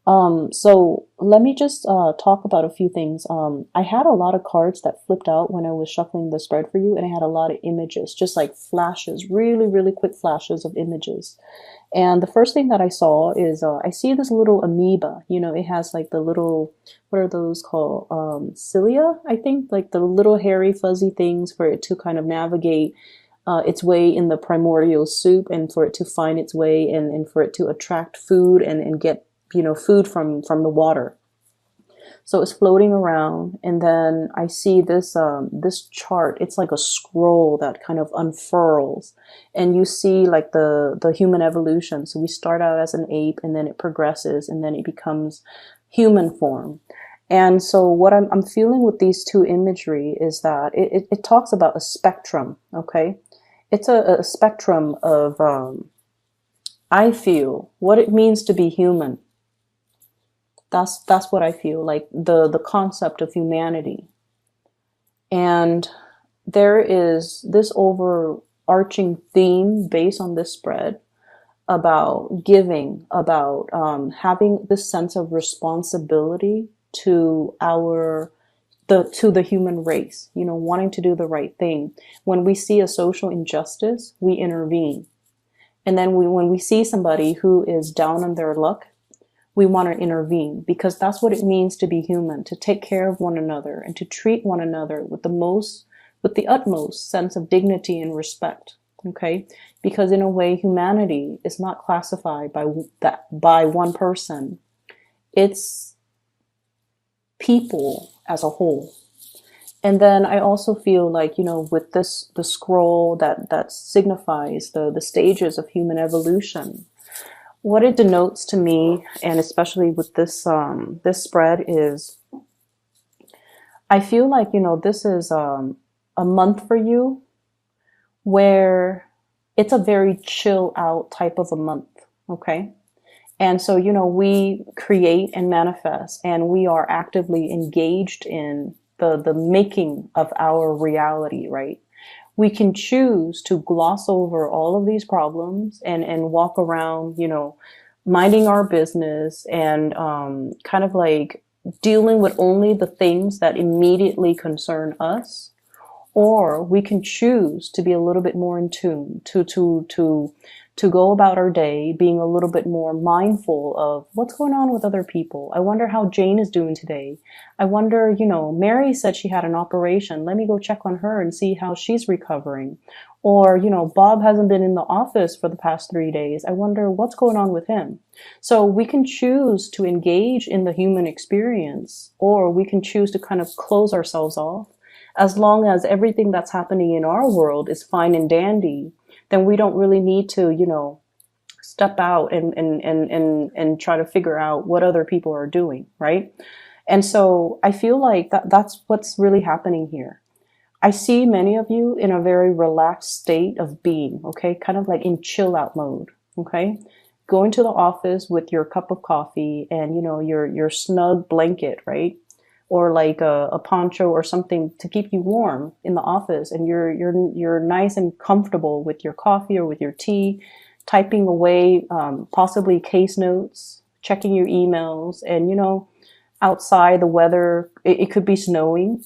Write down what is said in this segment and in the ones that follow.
So let me just talk about a few things. I had a lot of cards that flipped out when I was shuffling the spread for you, and I had a lot of images, just like flashes, really, really quick flashes of images. And the first thing that I saw is I see this little amoeba. You know, it has like the little, what are those called? Cilia, I think, like the little hairy, fuzzy things for it to kind of navigate its way in the primordial soup, and for it to find its way, and for it to attract food, and get, food from the water. So it's floating around, and then I see this chart. It's like a scroll that kind of unfurls, and you see like the human evolution. So we start out as an ape, and then it progresses, and then it becomes human form. And so what I'm feeling with these two imagery is that it talks about a spectrum. Okay, it's a spectrum of I feel what it means to be human. That's what I feel like, the concept of humanity. And there is this overarching theme based on this spread about giving, about having this sense of responsibility to the human race, wanting to do the right thing. When we see a social injustice, we intervene. And then when we see somebody who is down on their luck, we want to intervene, because that's what it means to be human, to take care of one another and to treat one another with the utmost sense of dignity and respect. Okay? Because in a way, humanity is not classified by one person. It's people as a whole. And then I also feel like, with the scroll that signifies the stages of human evolution, what it denotes to me, and especially with this spread, is I feel like, this is a month for you where it's a very chill out type of a month. Okay. And so, we create and manifest, and we are actively engaged in the making of our reality, right? We can choose to gloss over all of these problems and walk around, minding our business, and kind of like dealing with only the things that immediately concern us. Or we can choose to be a little bit more in tune, to go about our day being a little bit more mindful of what's going on with other people. I wonder how Jane is doing today. I wonder, Mary said she had an operation. Let me go check on her and see how she's recovering. Or, Bob hasn't been in the office for the past 3 days. I wonder what's going on with him. So we can choose to engage in the human experience, or we can choose to kind of close ourselves off. As long as everything that's happening in our world is fine and dandy, then we don't really need to, step out and try to figure out what other people are doing, right? And so I feel like that's what's really happening here. I see many of you in a very relaxed state of being, okay? Kind of like in chill out mode, okay? Going to the office with your cup of coffee and, your snug blanket, right? Or like a poncho or something to keep you warm in the office, and you're nice and comfortable with your coffee or with your tea, typing away possibly case notes, checking your emails, and outside the weather, it could be snowing,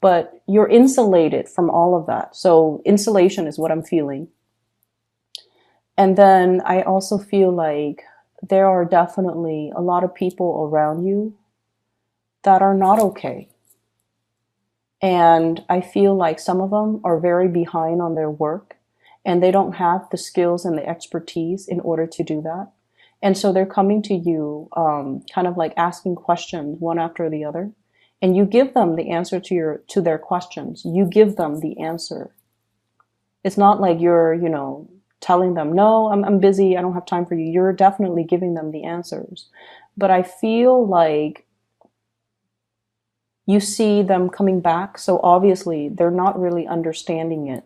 but you're insulated from all of that. So insulation is what I'm feeling. And then I also feel like there are definitely a lot of people around you that are not okay. And I feel like some of them are very behind on their work, and they don't have the skills and the expertise in order to do that. And so they're coming to you, kind of like asking questions one after the other. And you give them the answer to their questions. You give them the answer. It's not like you're, telling them, no, I'm busy. I don't have time for you. You're definitely giving them the answers. But I feel like you see them coming back, so obviously they're not really understanding it.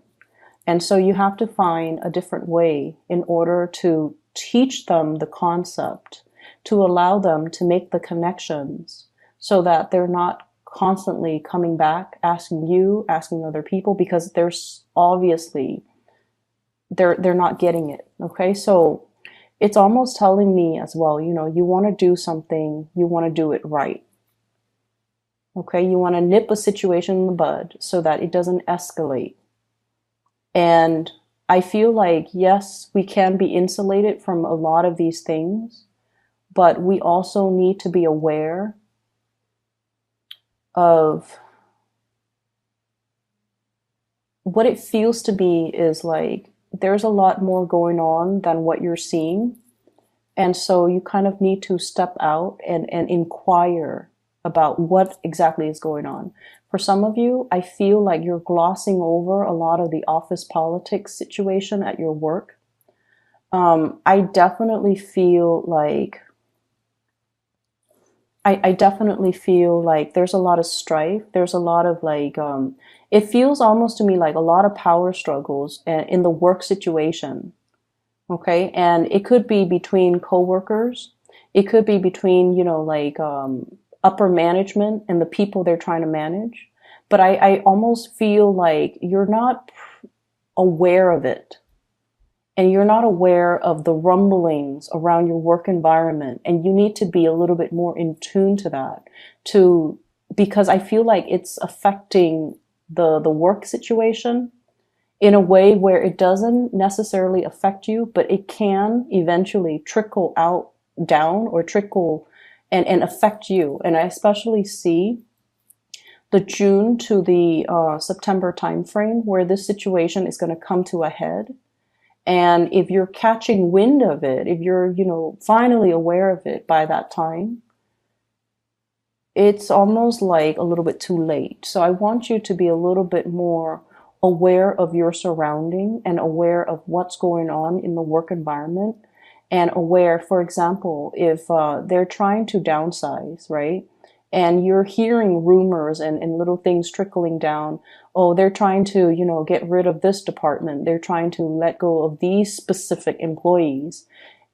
And so you have to find a different way in order to teach them the concept, to allow them to make the connections, so that they're not constantly coming back, asking you, asking other people, because there's obviously they're not getting it. Okay, so it's almost telling me as well, you want to do something, you want to do it right. Okay, you want to nip a situation in the bud so that it doesn't escalate. And I feel like, yes, we can be insulated from a lot of these things, but we also need to be aware of what it feels to be is like there's a lot more going on than what you're seeing. And so you kind of need to step out and inquire about what exactly is going on. For some of you, I feel like you're glossing over a lot of the office politics situation at your work. I definitely feel like I definitely feel like there's a lot of strife. There's a lot of like, it feels almost to me like a lot of power struggles in the work situation. Okay. And it could be between coworkers. It could be between, like, upper management and the people they're trying to manage. But I almost feel like you're not aware of it. And you're not aware of the rumblings around your work environment. And you need to be a little bit more in tune to that because I feel like it's affecting the work situation in a way where it doesn't necessarily affect you, but it can eventually trickle out down or trickle and affect you. And I especially see the June to the September timeframe where this situation is going to come to a head. And if you're catching wind of it, if you're, finally aware of it by that time, it's almost like a little bit too late. So I want you to be a little bit more aware of your surrounding and aware of what's going on in the work environment and aware, for example, if they're trying to downsize, right? And you're hearing rumors and little things trickling down. Oh, they're trying to, get rid of this department. They're trying to let go of these specific employees.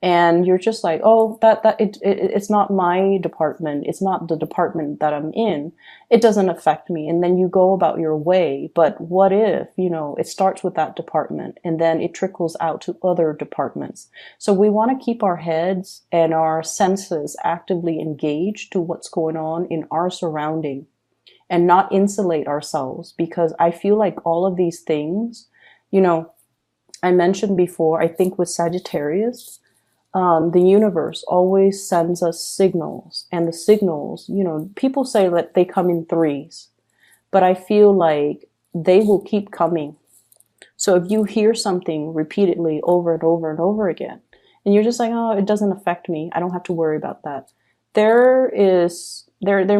And you're just like, oh, it's not my department. It's not the department that I'm in. It doesn't affect me. And then you go about your way. But what if, it starts with that department and then it trickles out to other departments. So we want to keep our heads and our senses actively engaged to what's going on in our surrounding and not insulate ourselves, because I feel like all of these things, I mentioned before, I think with Sagittarius, the universe always sends us signals, and the signals, people say that they come in threes, but I feel like they will keep coming. So if you hear something repeatedly over and over and over again, and you're just like, oh, it doesn't affect me, I don't have to worry about that. There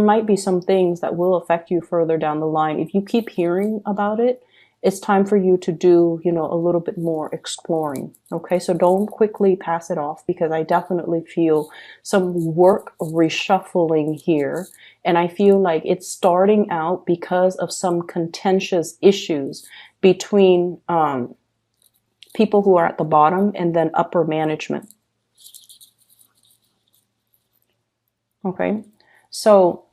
might be some things that will affect you further down the line. If you keep hearing about it, it's time for you to do, a little bit more exploring. Okay. So don't quickly pass it off, because I definitely feel some work reshuffling here. And I feel like it's starting out because of some contentious issues between, people who are at the bottom and then upper management. Okay. So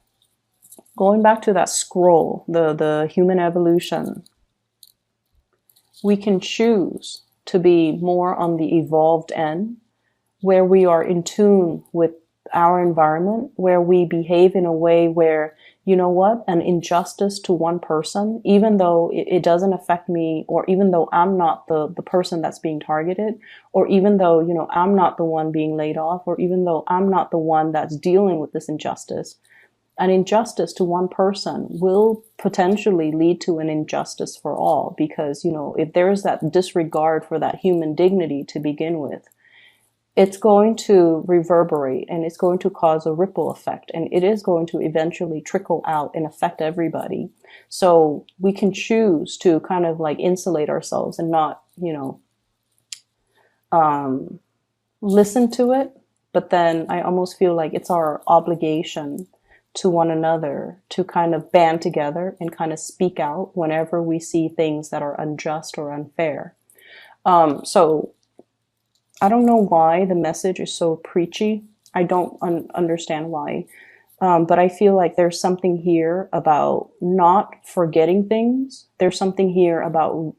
going back to that scroll, the human evolution, we can choose to be more on the evolved end, where we are in tune with our environment, where we behave in a way where, an injustice to one person, even though it doesn't affect me, or even though I'm not the person that's being targeted, or even though, I'm not the one being laid off, or even though I'm not the one that's dealing with this injustice. An injustice to one person will potentially lead to an injustice for all, because, if there's that disregard for that human dignity to begin with, it's going to reverberate and it's going to cause a ripple effect, and it is going to eventually trickle out and affect everybody. So we can choose to kind of like insulate ourselves and not, listen to it. But then I almost feel like it's our obligation to one another to kind of band together and kind of speak out whenever we see things that are unjust or unfair. So I don't know why the message is so preachy. I don't understand why. But I feel like there's something here about not forgetting things. There's something here about,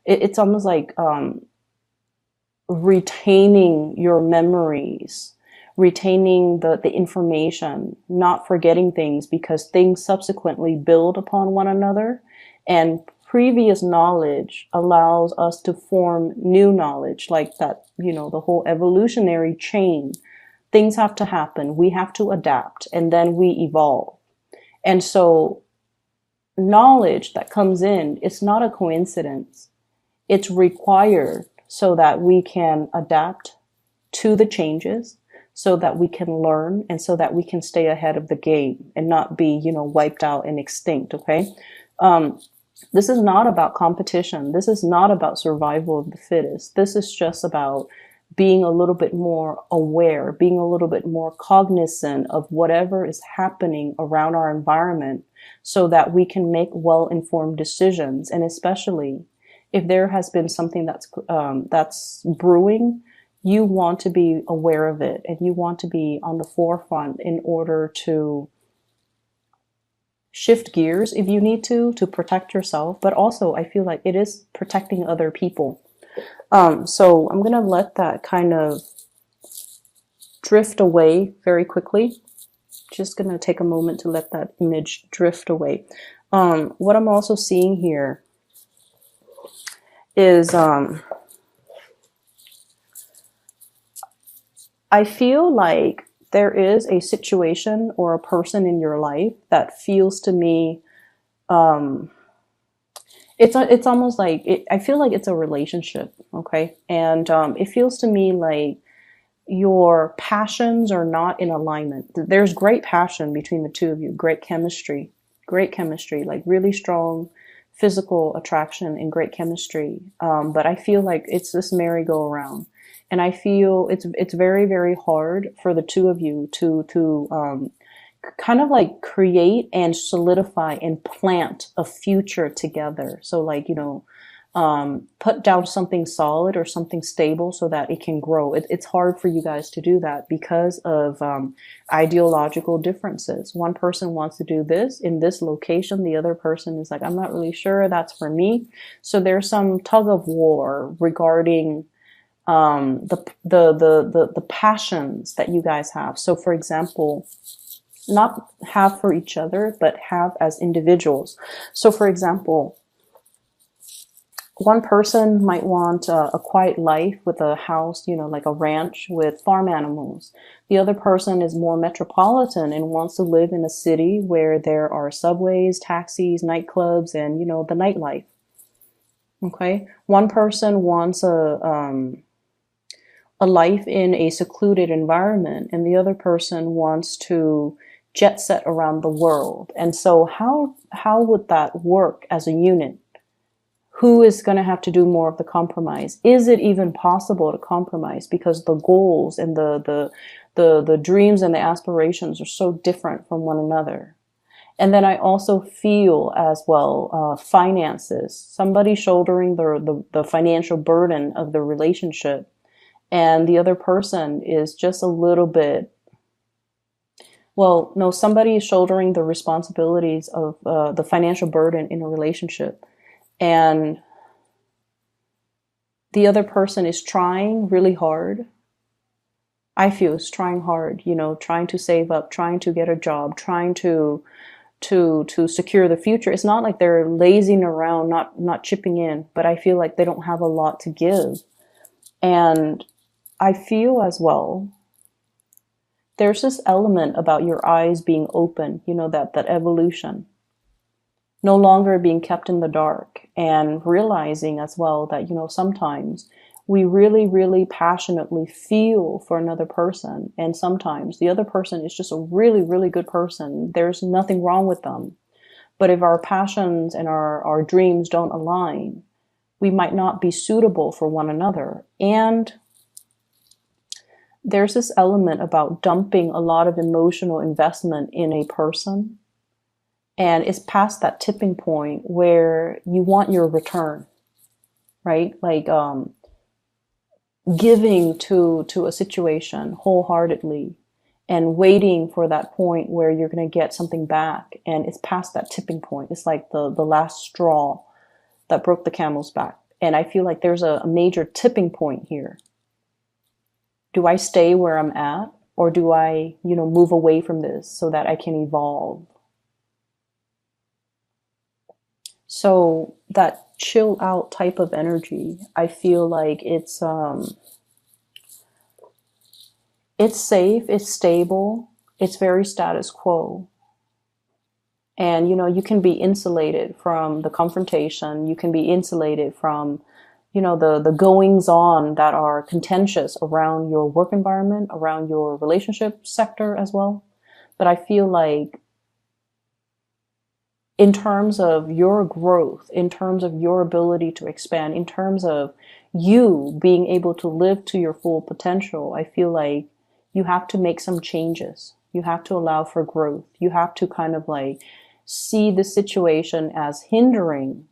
it's almost like, retaining your memories, retaining the information, not forgetting things, because things subsequently build upon one another, and previous knowledge allows us to form new knowledge, like that, the whole evolutionary chain. Things have to happen, we have to adapt, and then we evolve. And so knowledge that comes in, it's not a coincidence. It's required so that we can adapt to the changes, so that we can learn, and so that we can stay ahead of the game and not be, wiped out and extinct. Okay. This is not about competition. This is not about survival of the fittest. This is just about being a little bit more aware, being a little bit more cognizant of whatever is happening around our environment, so that we can make well-informed decisions. And especially if there has been something that's brewing, you want to be aware of it, and you want to be on the forefront in order to shift gears if you need to protect yourself. But also, I feel like it is protecting other people. So I'm going to let that kind of drift away very quickly. Just going to take a moment to let that image drift away. What I'm also seeing here is, I feel like there is a situation or a person in your life that feels to me, it's almost like I feel like it's a relationship. Okay. And, it feels to me like your passions are not in alignment. There's great passion between the two of you, great chemistry, like really strong physical attraction and great chemistry. But I feel like it's this merry-go-round. And I feel it's very, very hard for the two of you to kind of like create and solidify and plant a future together. So like, put down something solid or something stable so that it can grow. It's hard for you guys to do that because of ideological differences. One person wants to do this in this location. The other person is like, I'm not really sure that's for me. So there's some tug of war regarding the passions that you guys have. So for example, not have for each other, but have as individuals. So for example, one person might want a quiet life with a house, like a ranch with farm animals. The other person is more metropolitan and wants to live in a city where there are subways, taxis, nightclubs, and, the nightlife. Okay. One person wants a life in a secluded environment, and the other person wants to jet set around the world. And so how would that work as a unit? Who is going to have to do more of the compromise? Is it even possible to compromise? Because the goals and the dreams and the aspirations are so different from one another. And then I also feel as well, finances, somebody shouldering the financial burden of the relationship, and the other person is just a little bit, well, no, somebody is shouldering the responsibilities of the financial burden in a relationship. And the other person is trying really hard. I feel is trying hard, trying to save up, trying to get a job, trying to secure the future. It's not like they're lazing around, not chipping in, but I feel like they don't have a lot to give. And I feel as well, there's this element about your eyes being open, that evolution. No longer being kept in the dark, and realizing as well that, sometimes we really, really passionately feel for another person. And sometimes the other person is just a really, really good person. There's nothing wrong with them. But if our passions and our dreams don't align, we might not be suitable for one another. And there's this element about dumping a lot of emotional investment in a person. And it's past that tipping point where you want your return, right? Like giving to a situation wholeheartedly and waiting for that point where you're going to get something back. And it's past that tipping point. It's like the last straw that broke the camel's back. And I feel like there's a major tipping point here. Do I stay where I'm at, or do I, move away from this so that I can evolve? So that chill out type of energy, I feel like it's safe, it's stable, it's very status quo. And, you can be insulated from the confrontation. You can be insulated from, the goings on that are contentious around your work environment, around your relationship sector as well. But I feel like in terms of your growth, in terms of your ability to expand, in terms of you being able to live to your full potential, I feel like you have to make some changes. You have to allow for growth. You have to kind of like see the situation as hindering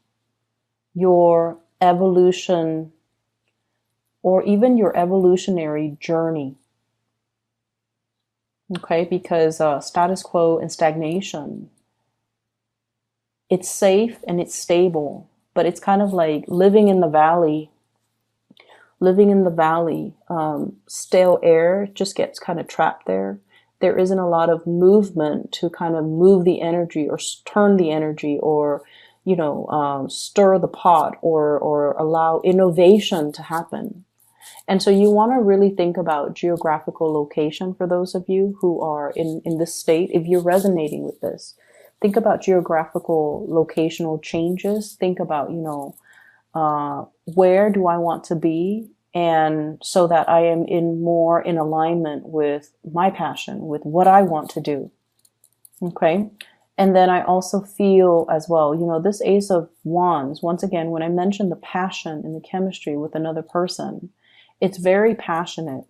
your evolution or even your evolutionary journey. Okay, because status quo and stagnation, it's safe and it's stable, but it's kind of like living in the valley. Stale air just gets kind of trapped there. There isn't a lot of movement to kind of move the energy or turn the energy or, stir the pot or allow innovation to happen. And so you want to really think about geographical location for those of you who are in this state. If you're resonating with this, think about geographical locational changes. Think about, where do I want to be? And so that I am more in alignment with my passion, with what I want to do. Okay. And then I also feel as well, this Ace of Wands, once again, when I mentioned the passion and the chemistry with another person, it's very passionate.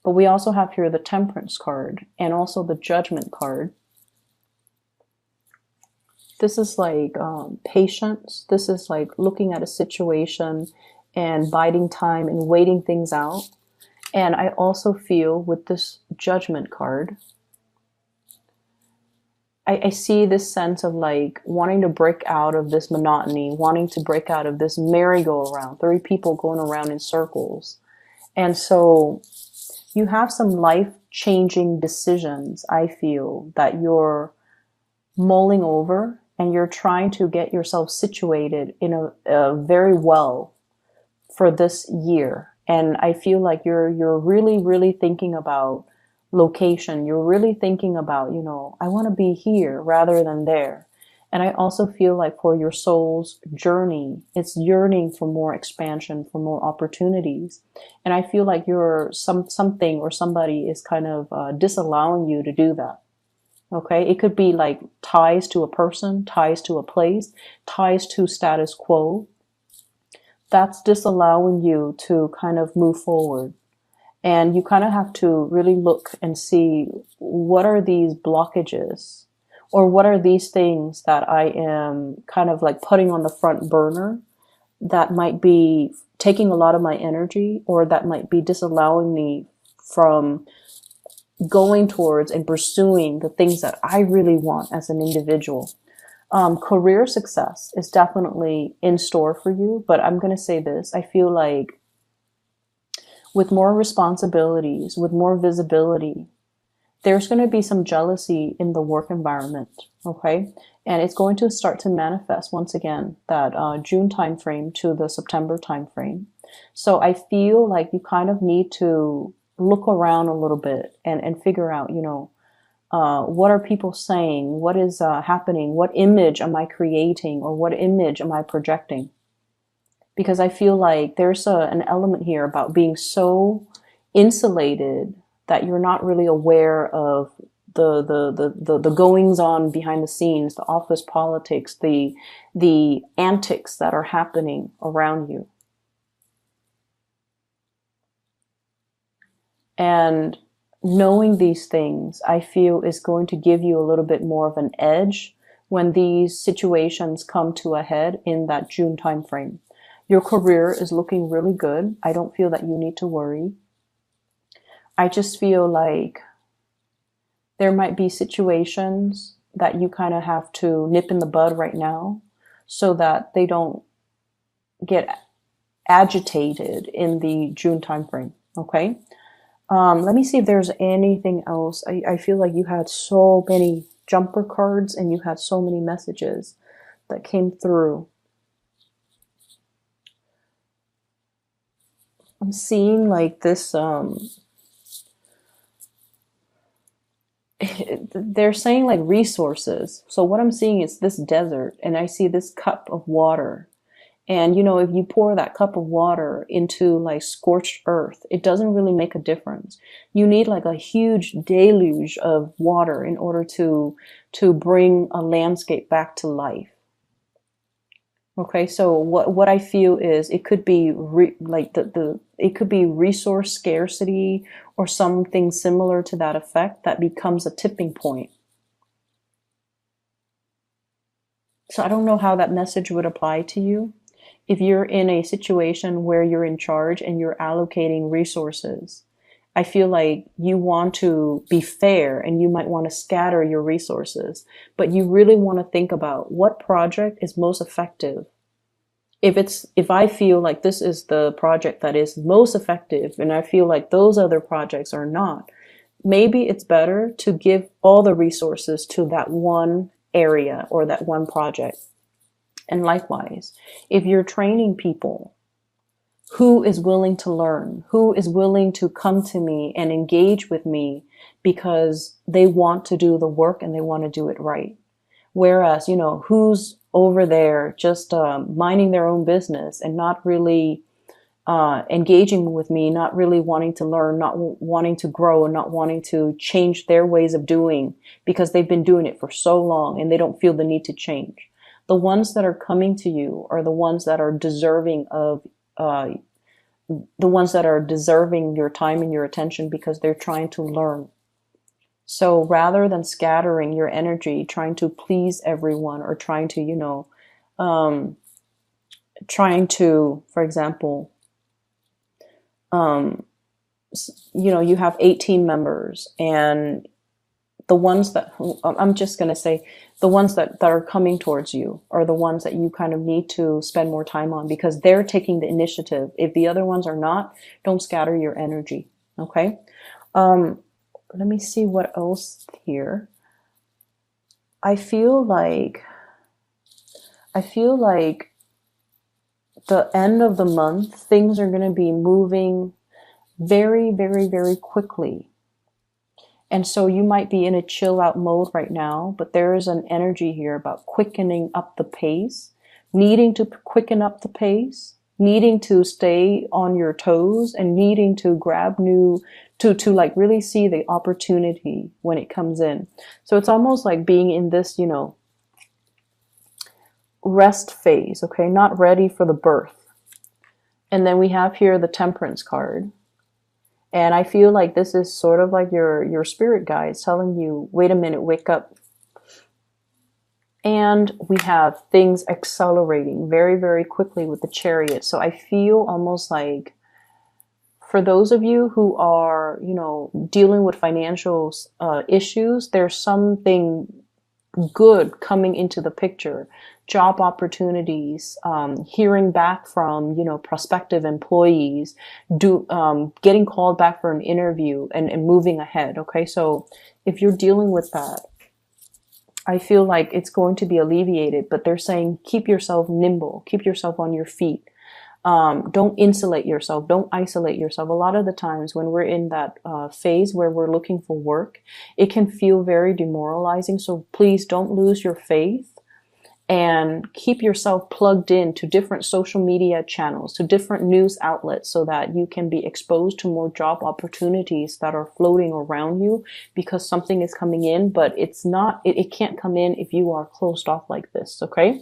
But we also have here the Temperance card and also the Judgment card. This is like patience. This is like looking at a situation and biding time and waiting things out. And I also feel with this Judgment card, I see this sense of like wanting to break out of this monotony, wanting to break out of this merry-go-round, 3 people going around in circles. And so you have some life-changing decisions, I feel, that you're mulling over, and you're trying to get yourself situated in a very well for this year. And I feel like you're really, really thinking about location. You're really thinking about, I want to be here rather than there. And I also feel like for your soul's journey, it's yearning for more expansion, for more opportunities. And I feel like something or somebody is kind of disallowing you to do that. Okay. It could be like ties to a person, ties to a place, ties to status quo. That's disallowing you to kind of move forward. And you kind of have to really look and see, what are these blockages, or what are these things that I am kind of like putting on the front burner that might be taking a lot of my energy, or that might be disallowing me from going towards and pursuing the things that I really want as an individual. Career success is definitely in store for you, but I'm going to say this. I feel like with more responsibilities, with more visibility, there's going to be some jealousy in the work environment, okay? And it's going to start to manifest once again, that June timeframe to the September timeframe. So I feel like you kind of need to look around a little bit and figure out, what are people saying? What is happening? What image am I creating, or what image am I projecting? Because I feel like there's an element here about being so insulated that you're not really aware of the goings on behind the scenes, the office politics, the antics that are happening around you. And knowing these things, I feel, is going to give you a little bit more of an edge when these situations come to a head in that June timeframe. Your career is looking really good. I don't feel that you need to worry. I just feel like there might be situations that you kind of have to nip in the bud right now so that they don't get agitated in the June timeframe. Okay. Let me see if there's anything else. I feel like you had so many jumper cards and you had so many messages that came through. I'm seeing like this, they're saying like resources. So what I'm seeing is this desert and I see this cup of water. And you know, if you pour that cup of water into like scorched earth, it doesn't really make a difference. You need like a huge deluge of water in order to bring a landscape back to life. Okay, so what I feel is it could be like the it could be resource scarcity or something similar to that effect that becomes a tipping point. So I don't know how that message would apply to you. If you're in a situation where you're in charge and you're allocating resources, I feel like you want to be fair and you might want to scatter your resources, but you really want to think about what project is most effective. If I feel like this is the project that is most effective and I feel like those other projects are not, maybe it's better to give all the resources to that one area or that one project. And likewise, if you're training people, who is willing to learn, who is willing to come to me and engage with me because they want to do the work and they want to do it right. Whereas, you know, who's over there just minding their own business and not really engaging with me, not really wanting to learn, not wanting to grow, and not wanting to change their ways of doing because they've been doing it for so long and they don't feel the need to change. The ones that are coming to you are the ones that are deserving of the ones that are deserving your time and your attention because they're trying to learn. So rather than scattering your energy, trying to please everyone or trying to, you know, trying to, for example, you know, you have 18 members and the ones that, I'm just going to say, the ones that are coming towards you are the ones that you kind of need to spend more time on because they're taking the initiative. If the other ones are not, don't scatter your energy. Okay. Let me see what else here. I feel like the end of the month, things are going to be moving very, very, very quickly. And so you might be in a chill out mode right now, but there is an energy here about quickening up the pace, needing to quicken up the pace, needing to stay on your toes and needing to grab new, to like really see the opportunity when it comes in. So it's almost like being in this, you know, rest phase, okay, not ready for the birth. And then we have here the Temperance card. And I feel like this is sort of like your spirit guides telling you, wait a minute, wake up. And we have things accelerating very, very quickly with the Chariot. So I feel almost like for those of you who are, you know, dealing with financial issues, there's something good coming into the picture. Job opportunities, hearing back from, you know, prospective employees, getting called back for an interview and moving ahead. Okay. So if you're dealing with that, I feel like it's going to be alleviated, but they're saying, keep yourself nimble, keep yourself on your feet. Don't insulate yourself. Don't isolate yourself. A lot of the times when we're in that phase where we're looking for work, it can feel very demoralizing. So please don't lose your faith and keep yourself plugged in to different social media channels, to different news outlets so that you can be exposed to more job opportunities that are floating around you because something is coming in, but it's not, it can't come in if you are closed off like this. Okay.